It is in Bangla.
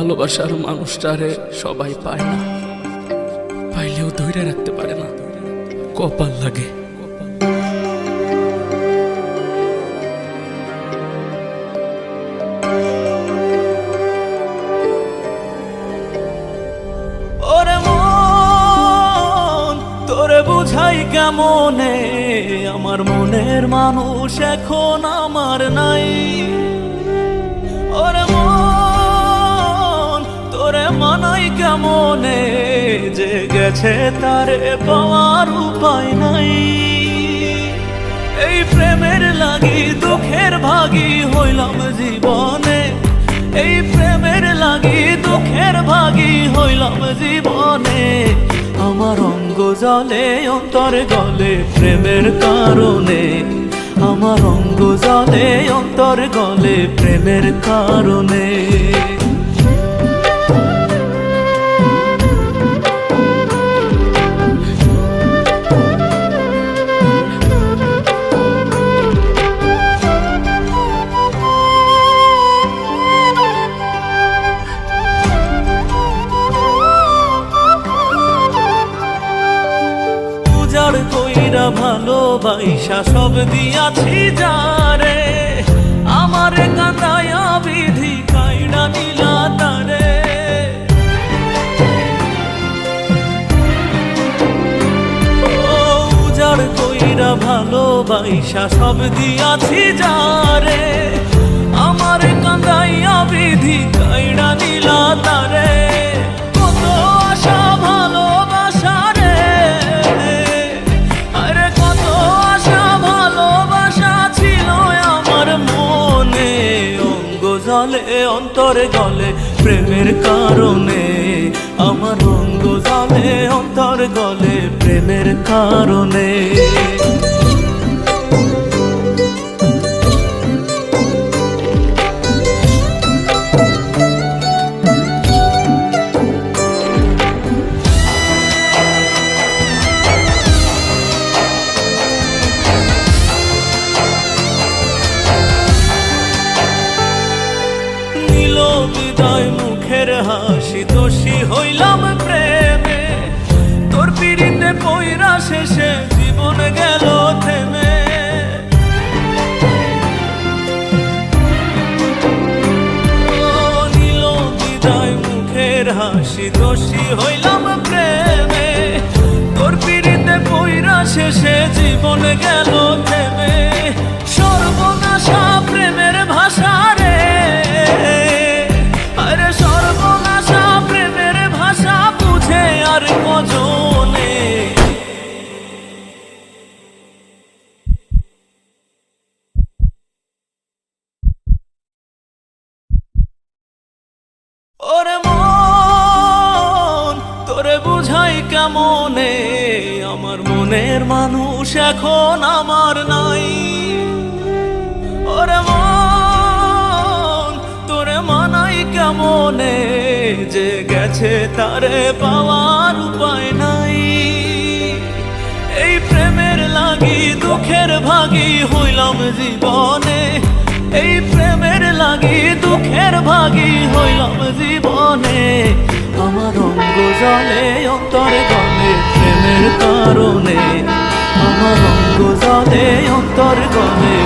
ভালোবাসার মানুষটারে সবাই পায় না, পাইলেও ধরে রাখতে পারে না, কপাল লাগে। ওরে মন তোরে বুঝাই কেমনে, আমার মনের মানুষ এখন আমার নাই। ওরে মন তোরে মানাই কেমনে, যে গেছে তারে পাওয়ার উপায় নাই। এই প্রেমের লাগি দুঃখের ভাগী হইলাম জীবনে, এই প্রেমের লাগি দুঃখের ভাগী হইলাম জীবনে। আমার অঙ্গ জলে অন্তর গলে প্রেমের কারণে, আমার অঙ্গ জলে অন্তর গলে প্রেমের কারণে। উজাড় কইরা ভালোবাইসা সব দিয়াছি যারে, আমারে কাঁদায়া বিধি কাইড়া নিলা তারে। উজাড় কইরা ভালোবাইসা সব দিয়াছি যারে, আমারে কাঁদাইয়া বিধি কাইড়া নিলা তারে। কত আশা ভালোবাসা রে, আরে কত আশা ভালোবাসা ছিল আমার মনে। অঙ্গ জলে অন্তর গলে প্রেমের কারণে, আমার অঙ্গ জলে অন্তর গলে প্রেমের কারণে। বিদায় মুখের হাসি দোষী হইলাম প্রেমে, তোর পিড়িতে পইরা শেষে জীবন গেল থেমে। নীল বিদায় মুখের হাসি দোষী হইলাম প্রেমে, তোর পিড়িতে পইরা শেষে জীবন গেল থেমে। সর্বনাশা প্রেমের ভাষা রে, আরে সর্বনাশা প্রেমের ভাষা বুঝে আর কজনে। ওরে মন তোরে বুঝাই কেমনে, আমার মনের মানুষ এখন আমার নাই। ওরে মন তোরে মানাই কেমনে, যে গেছে তারে পাওয়ার উপায় নাই। এই প্রেমের লাগি দুঃখের ভাগী হইলাম জীবনে, এই প্রেমের লাগি দুঃখের ভাগী হইলাম জীবনে। আমার অঙ্গ জলে অন্তর গলে প্রেমের কারণে, আমার অঙ্গ জলে অন্তর গলে